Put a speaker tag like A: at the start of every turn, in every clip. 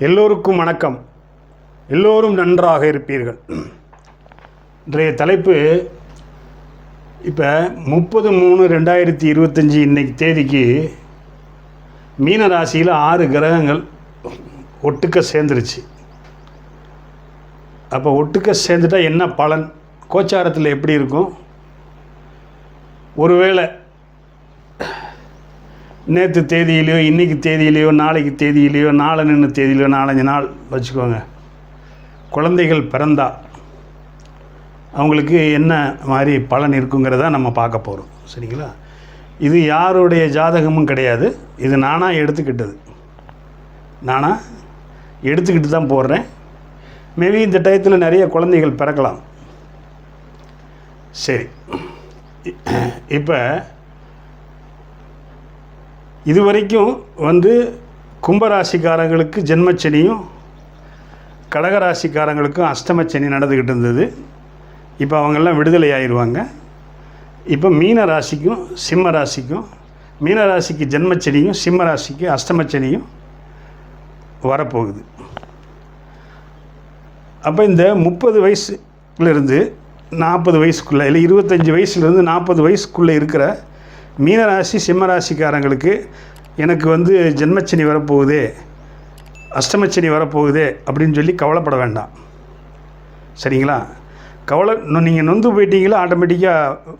A: எல்லோருக்கும் வணக்கம். எல்லோரும் நன்றாக இருப்பீர்கள். இன்றைய தலைப்பு இப்போ 30/3/2025 இன்னைக்கு தேதிக்கு மீன ராசியில் 6 கிரகங்கள் ஒட்டுக்க சேர்ந்துருச்சு. அப்போ ஒட்டுக்க சேர்ந்துட்டா என்ன பலன், கோச்சாரத்தில் எப்படி இருக்கும்? ஒருவேளை நேற்று தேதியிலையோ இன்றைக்கி தேதியிலையோ நாளைக்கு தேதியிலையோ நாளன்னு தேதியிலையோ 4-5 நாள் வச்சுக்கோங்க, குழந்தைகள் பிறந்தா அவங்களுக்கு என்ன மாதிரி பலன் இருக்குங்கிறத நம்ம பார்க்க போகிறோம். சரிங்களா? இது யாருடைய ஜாதகமும் கிடையாது, இது நானாக எடுத்துக்கிட்டது. நானாக எடுத்துக்கிட்டு தான் போடுறேன். மேபி இந்த டயத்தில் நிறைய குழந்தைகள் பிறக்கலாம். சரி, இப்போ இது வரைக்கும் கும்பராசிக்காரங்களுக்கு ஜென்மச்சனியும் கடகராசிக்காரங்களுக்கும் அஷ்டமச்சனி நடந்துக்கிட்டு இருந்தது. இப்போ அவங்கெல்லாம் விடுதலை ஆயிடுவாங்க. இப்போ மீன ராசிக்கும் சிம்ம ராசிக்கும், மீன ராசிக்கு ஜென்மச்சனியும் சிம்ம ராசிக்கு அஷ்டமச்சனியும் வரப்போகுது. அப்போ இந்த 30 வயசுலேருந்து 40 வயசுக்குள்ளே, இல்லை 25 வயசுலேருந்து 40 வயசுக்குள்ளே இருக்கிற மீனராசி சிம்மராசிக்காரங்களுக்கு எனக்கு ஜென்மச்சனி வரப்போகுதே, அஷ்டமச்சனி வரப்போகுதே அப்படின்னு சொல்லி கவலைப்பட வேண்டாம். சரிங்களா? நீங்கள் நொந்து போயிட்டீங்களா, ஆட்டோமேட்டிக்காக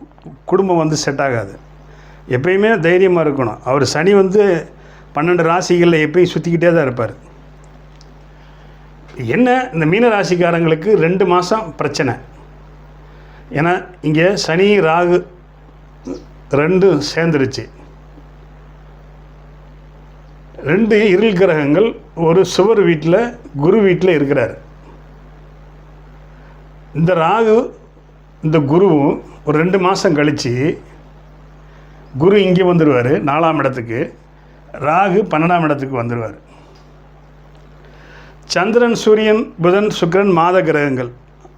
A: குடும்பம் செட் ஆகாது. எப்பயுமே தைரியமாக இருக்கணும். அவர் சனி 12 ராசிகளில் எப்பயும் சுற்றிக்கிட்டே தான் இருப்பார். என்ன, இந்த மீன ராசிக்காரங்களுக்கு 2 மாதம் பிரச்சனை. ஏன்னா இங்கே சனி ராகு 2 சேர்ந்துருச்சு. 2 இருள் கிரகங்கள் ஒரு சுவர் வீட்டில், குரு வீட்டில் இருக்கிறார். இந்த ராகு இந்த குருவும் ஒரு 2 மாதம் கழித்து குரு இங்கே வந்துடுவார் 4ஆம் இடத்துக்கு, ராகு 12ஆம் இடத்துக்கு வந்துடுவார். சந்திரன் சூரியன் புதன் சுக்கிரன் மாத கிரகங்கள்,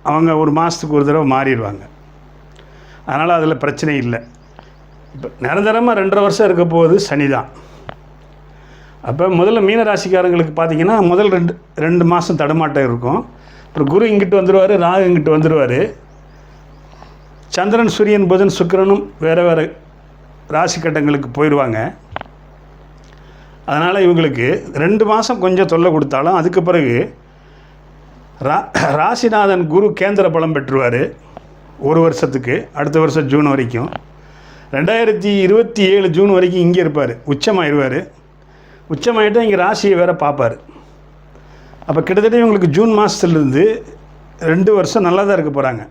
A: அவங்க ஒரு மாதத்துக்கு ஒரு தடவை மாறிடுவாங்க. அதனால் அதில் பிரச்சனை இல்லை. இப்போ நிரந்தரமாக 2.5 வருஷம் இருக்க போகுது சனி தான். அப்போ முதல்ல மீனராசிக்காரங்களுக்கு பார்த்திங்கன்னா முதல் 2 மாதம் தடுமாட்டம் இருக்கும். அப்புறம் குரு இங்கிட்டு வந்துடுவார், ராகு இங்கிட்டு வந்துடுவார். சந்திரன் சூரியன் புதன் சுக்கிரனும் வேறு வேறு ராசி கட்டங்களுக்கு போயிடுவாங்க. அதனால் இவங்களுக்கு 2 மாதம் கொஞ்சம் தொல்லை கொடுத்தாலும் அதுக்கு பிறகு ராசிநாதன் குரு கேந்திர பலம் பெற்றுவார் 1 வருஷத்துக்கு, அடுத்த வருஷம் ஜூன் வரைக்கும். 2027 ஜூன் வரைக்கும் இங்கே இருப்பார், உச்சமாகிடுவார். உச்சமாகிட்டால் இங்கே ராசியை வேறு பார்ப்பார். அப்போ கிட்டத்தட்ட இவங்களுக்கு ஜூன் மாதத்துலேருந்து 2 வருஷம் நல்லா தான் இருக்க போகிறாங்க.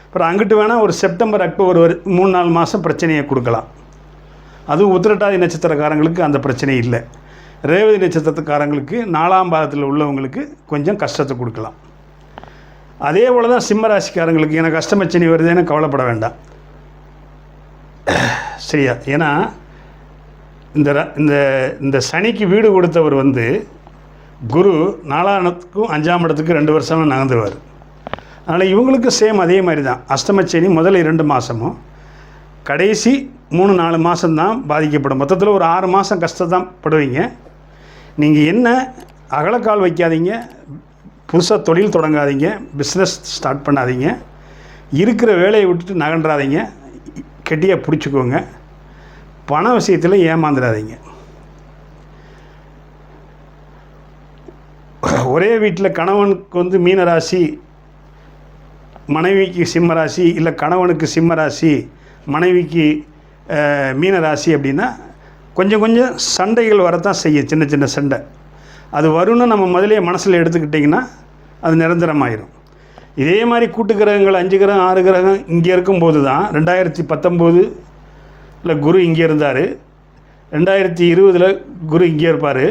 A: அப்புறம் அங்கிட்டு வேணால் ஒரு செப்டம்பர் அக்டோபர் 3-4 மாதம் பிரச்சனையை கொடுக்கலாம். அதுவும் உத்திரட்டாதி நட்சத்திரக்காரங்களுக்கு அந்த பிரச்சனை இல்லை. ரேவதி நட்சத்திரக்காரங்களுக்கு 4ஆம் பாதத்தில் உள்ளவங்களுக்கு கொஞ்சம் கஷ்டத்தை கொடுக்கலாம். அதே போல் தான் சிம்ம ராசிக்காரங்களுக்கு எனக்கு அஷ்டமச்சனி வருதுன்னு கவலைப்பட வேண்டாம். சரியா? ஏன்னா இந்த இந்த இந்த சனிக்கு வீடு கொடுத்தவர் குரு 4ஆம் இடத்துக்கும் 5ஆம் இடத்துக்கு 2 வருஷமாக நகர்ந்துருவார். அதனால் இவங்களுக்கு சேம் அதே மாதிரி தான். அஷ்டமச்சனி முதல் 2 மாதமும் கடைசி 3-4 மாதம்தான் பாதிக்கப்படும். மொத்தத்தில் ஒரு 6 மாதம் கஷ்டத்தான் படுவீங்க. நீங்கள் என்ன அகலக்கால் வைக்காதீங்க, புதுசாக தொழில் தொடங்காதீங்க, பிஸ்னஸ் ஸ்டார்ட் பண்ணாதீங்க, இருக்கிற வேலையை விட்டுட்டு நகன்றாதீங்க, கெட்டியாக பிடிச்சிக்கோங்க. பண விஷயத்தில் ஏமாந்துடாதீங்க. ஒரே வீட்டில் கணவனுக்கு மீனராசி, மனைவிக்கு சிம்மராசி, இல்லை கணவனுக்கு சிம்மராசி, மனைவிக்கு மீனராசி அப்படின்னா கொஞ்சம் கொஞ்சம் சண்டைகள் வரத்தான் செய்யும், சின்ன சின்ன சண்டை. அது வரும்னு நம்ம முதலே மனசில் எடுத்துக்கிட்டிங்கன்னா அது நிரந்தரமாயிடும். இதே மாதிரி கூட்டு கிரகங்கள் 5 கிரகம் 6 கிரகம் இங்கே இருக்கும்போது தான் 2019 குரு இங்கே இருந்தார், 2020 குரு இங்கே இருப்பார்.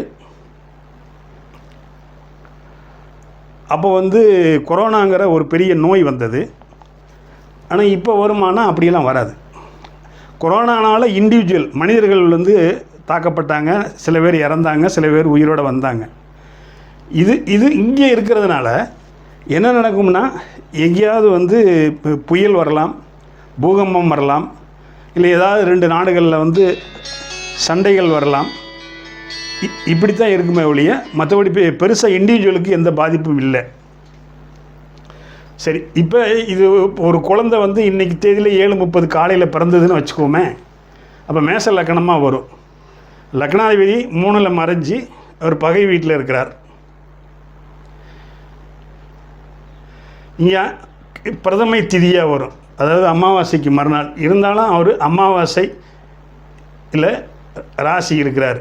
A: அப்போ கொரோனாங்கிற ஒரு பெரிய நோய் வந்தது. ஆனால் இப்போ வருமானா அப்படியெல்லாம் வராது. கொரோனானால் இண்டிவிஜுவல் மனிதர்கள் தாக்கப்பட்டாங்க, சில பேர் இறந்தாங்க, சில பேர் உயிரோடு வந்தாங்க. இது இங்கே இருக்கிறதுனால என்ன நடக்கும்னா, எங்கேயாவது புயல் வரலாம், பூகம்பம் வரலாம், இல்லை ஏதாவது 2 நாடுகளில் சண்டைகள் வரலாம். இப்படி தான் இருக்குமே ஒழிய மற்றபடி பெருசாக இண்டிவிஜுவலுக்கு எந்த பாதிப்பும் இல்லை. சரி, இப்போ இது ஒரு குழந்தை வந்து இன்றைக்கி தேதியில் 7:30 காலையில் பிறந்ததுன்னு வச்சுக்கோமே. அப்போ மேச லக்கணமாக வரும். லக்னாதிபதி 3ல் மறைஞ்சி அவர் பகை வீட்டில் இருக்கிறார். இங்கே பிரதமை திதியாக வரும், அதாவது அமாவாசைக்கு மறுநாள். இருந்தாலும் அவர் அமாவாசை இல்லை ராசி இருக்கிறார்.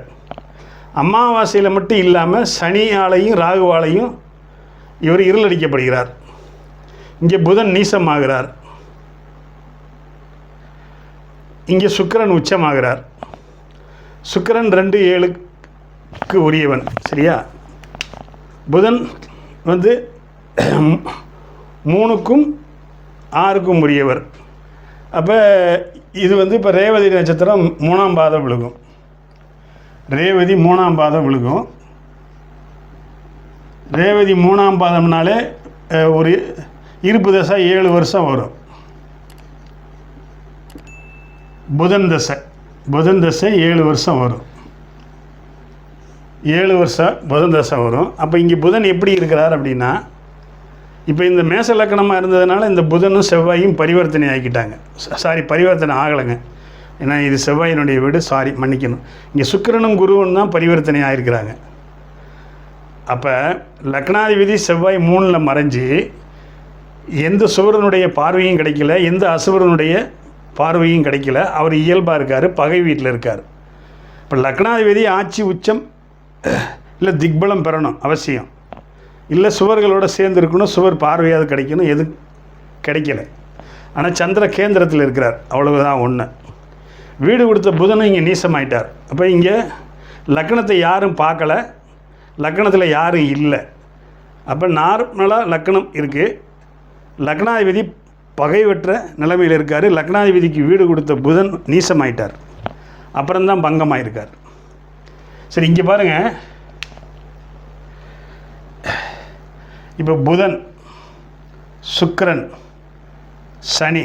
A: அமாவாசையில் மட்டும் இல்லாமல் சனியாலையும் ராகுவாலையும் இவர் இருளடிக்கப்படுகிறார். இங்கே புதன் நீசமாகிறார், இங்கே சுக்கிரன் உச்சமாகிறார். சுக்கிரன் 2-7க்கு உரியவன், சரியா? புதன் வந்து 3க்கும் 6க்கும் உரியவர். அப்போ இது வந்து இப்போ ரேவதி நட்சத்திரம் 3ஆம் பாதம் விழுகும். ரேவதி 3ஆம் பாதம் விழுகும். ரேவதி 3ஆம் பாதம்னாலே ஒரு இருப்பு தசை 7 வருஷம் வரும். புதன் தசை 7 வருஷம் வரும். 7 வருஷம் புதன் தசை வரும். அப்போ இங்கே புதன் எப்படி இருக்கிறார் அப்படின்னா, இப்போ இந்த மேச லக்கணமாக இருந்ததுனால இந்த புதனும் செவ்வாயும் பரிவர்த்தனை ஆக்கிட்டாங்க. பரிவர்த்தனை ஆகலைங்க, ஏன்னா இது செவ்வாயினுடைய வீடு. மன்னிக்கணும். இங்கே சுக்கிரனும் குருவும் தான் பரிவர்த்தனை ஆகிருக்கிறாங்க. அப்போ லக்னாதிபதி செவ்வாய் 3ல் மறைஞ்சி எந்த சுவரனுடைய பார்வையும் கிடைக்கல, எந்த அசுவரனுடைய பார்வையும் கிடைக்கல. அவர் இயல்பாக இருக்கார், பகை வீட்டில் இருக்கார். இப்போ லக்னாதிபதி ஆட்சி உச்சம் இல்லை திக்பலம் பெறணும் அவசியம். இல்லை சுவர்களோடு சேர்ந்து இருக்கணும், சுவர் பார்வையாவது கிடைக்கணும். எது கிடைக்கல. ஆனால் சந்திர கேந்திரத்தில் இருக்கிறார், அவ்வளவுதான் ஒன்று. வீடு கொடுத்த புதனும் இங்கே நீசமாயிட்டார். அப்போ இங்கே லக்னத்தை யாரும் பார்க்கல, லக்னத்தில் யாரும் இல்லை. அப்போ நார்மலாக லக்னம் இருக்குது, லக்னாதிபதி பகைவற்ற நிலைமையில் இருக்கார். லக்னாதிபதிக்கு வீடு கொடுத்த புதன் நீசமாயிட்டார், அப்புறம்தான் பங்கமாயிருக்கார். சரி, இங்கே பாருங்கள். இப்போ புதன், சுக்கிரன், சனி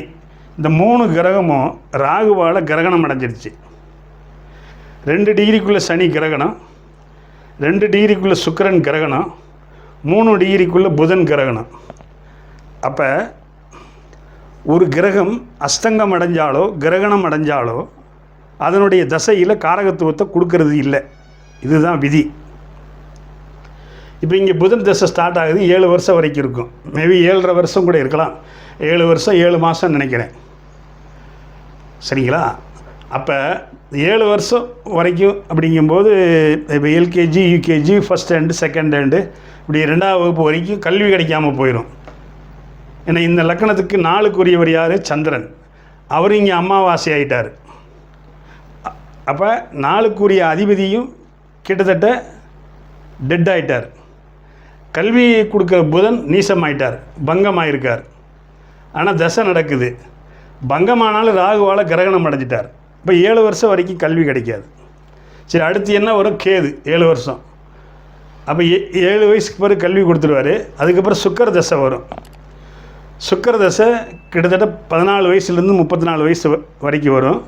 A: இந்த 3 கிரகமும் ராகுவால் கிரகணம் அடைஞ்சிருச்சு. 2 டிகிரிக்குள்ளே சனி கிரகணம், 2 டிகிரிக்குள்ளே சுக்கிரன் கிரகணம், 3 டிகிரிக்குள்ளே புதன் கிரகணம். அப்போ ஒரு கிரகம் அஸ்தங்கம் அடைஞ்சாலோ கிரகணம் அடைஞ்சாலோ அதனுடைய தசையில் காரகத்துவத்தை கொடுக்கறது இல்லை. இதுதான் விதி. இப்போ இங்கே புதன் தசை ஸ்டார்ட் ஆகுது, 7 வருஷம் வரைக்கும் இருக்கும். மேபி 7.5 வருஷம் கூட இருக்கலாம். 7 வருஷம் 7 மாதம் நினைக்கிறேன், சரிங்களா? அப்போ 7 வருஷம் வரைக்கும் அப்படிங்கும்போது இப்போ LKG, UKG, first stand, second stand, இப்படி 2ஆம் வகுப்பு வரைக்கும் கல்வி கிடைக்காமல் போயிடும். ஏன்னா இந்த லக்கணத்துக்கு 4க்குரியவர் யார்? சந்திரன். அவர் இங்கே அமாவாசை ஆகிட்டார். அப்போ 4க்குரிய அதிபதியும் கிட்டத்தட்ட டெட் ஆகிட்டார். கல்வி கொடுக்குற புதன் நீசமாயிட்டார், பங்கமாயிருக்கார். ஆனால் தசை நடக்குது. பங்கமானாலும் ராகுவால் கிரகணம் அடைஞ்சிட்டார். இப்போ 7 வருஷம் வரைக்கும் கல்வி கிடைக்காது. சரி, அடுத்து என்ன வரும்? கேது 7 வருஷம். அப்போ 7 வயசுக்கு பிறகு கல்வி கொடுத்துருவார். அதுக்கப்புறம் சுக்கிர தசை வரும். சுக்கிர தசை கிட்டத்தட்ட 14 வயசுலேருந்து 34 வயசு வரைக்கும் வரும்.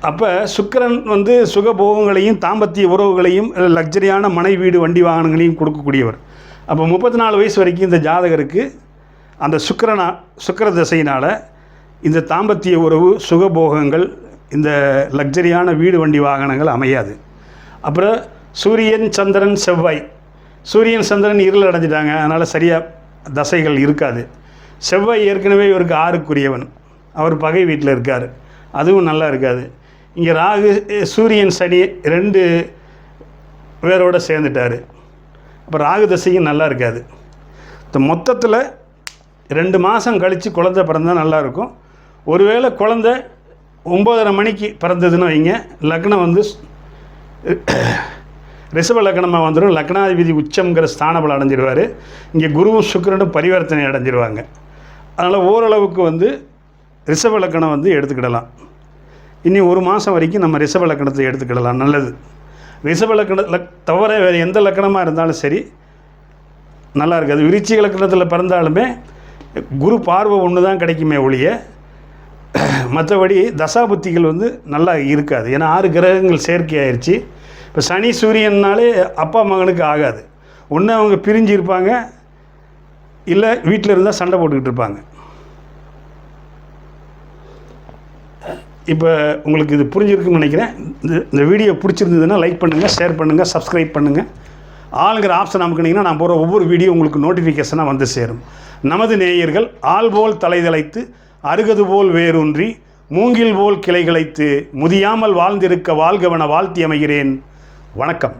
A: அப்போ சுக்கிரன் வந்து சுகபோகங்களையும் தாம்பத்திய உறவுகளையும் லக்ஸரியான மனை, வீடு, வண்டி, வாகனங்களையும் கொடுக்கக்கூடியவர். அப்போ 34 வயசு வரைக்கும் இந்த ஜாதகருக்கு அந்த சுக்கிர தசையினால் இந்த தாம்பத்திய உறவு, சுகபோகங்கள், இந்த லக்ஸரியான வீடு, வண்டி, வாகனங்கள் அமையாது. அப்புறம் சூரியன், சந்திரன், செவ்வாய். சூரியன் சந்திரன் இருள் அடைஞ்சிட்டாங்க, அதனால் சரியாக தசைகள் இருக்காது. செவ்வாய் ஏற்கனவே இவருக்கு 6க்குரியவன், அவர் பகை வீட்டில் இருக்கார், அதுவும் நல்லா இருக்காது. இங்கே ராகு, சூரியன், சனி 2 பேரோடு சேர்ந்துட்டார். அப்போ ராகு தசையும் நல்லா இருக்காது. இந்த மொத்தத்தில் 2 மாதம் கழித்து குழந்தை பிறந்தால் நல்லாயிருக்கும். ஒருவேளை குழந்தை 9:30 மணிக்கு பிறந்ததுன்னு வைங்க, லக்னம் வந்து ரிஷப லக்னமாக வந்துடும். லக்னாதிபதி உச்சம்ங்கிற ஸ்தானபலம் அடைஞ்சிடுவார். இங்கே குருவும் சுக்கிரனும் பரிவர்த்தனை அடைஞ்சிடுவாங்க. அதனால் ஓரளவுக்கு வந்து ரிஷப லக்னம் வந்து எடுத்துக்கிடலாம். இனி 1 மாதம் வரைக்கும் நம்ம ரிஷப லக்னத்தை எடுத்துக்கிடலாம், நல்லது. ரிஷப லக்ன தவிர வேறு எந்த லக்னமாக இருந்தாலும் சரி நல்லா இருக்காது. விருச்சிக லக்னத்தில் பிறந்தாலுமே குரு பார்வை ஒன்று தான் கிடைக்குமே ஒழிய மற்றபடி தசாபுத்திகள் வந்து நல்லா இருக்காது. ஏன்னா 6 கிரகங்கள் சேர்க்கை ஆயிடுச்சு. இப்போ சனி சூரியன்னாலே அப்பா மகனுக்கு ஆகாது. ஒன்று அவங்க பிரிஞ்சு இருப்பாங்க, இல்லை வீட்டில் இருந்தால் சண்டை போட்டுக்கிட்டு இருப்பாங்க. இப்போ உங்களுக்கு இது புரிஞ்சிருக்குன்னு நினைக்கிறேன். இந்த வீடியோ பிடிச்சிருந்ததுன்னா லைக் பண்ணுங்கள், ஷேர் பண்ணுங்கள், சப்ஸ்கிரைப் பண்ணுங்கள். ஆளுங்கிற ஆப்ஷன் அமுக்குனீங்கன்னா நான் போகிற ஒவ்வொரு வீடியோ உங்களுக்கு நோட்டிஃபிகேஷனாக வந்து சேரும். நமது நேயர்கள் ஆள் போல் தலைதலைத்து அருகது போல் வேரூன்றி மூங்கில் போல் கிளைகளைத்து முதியாமல் வாழ்ந்திருக்க வாழ்கவன வாழ்த்தி அமைகிறேன். வணக்கம்.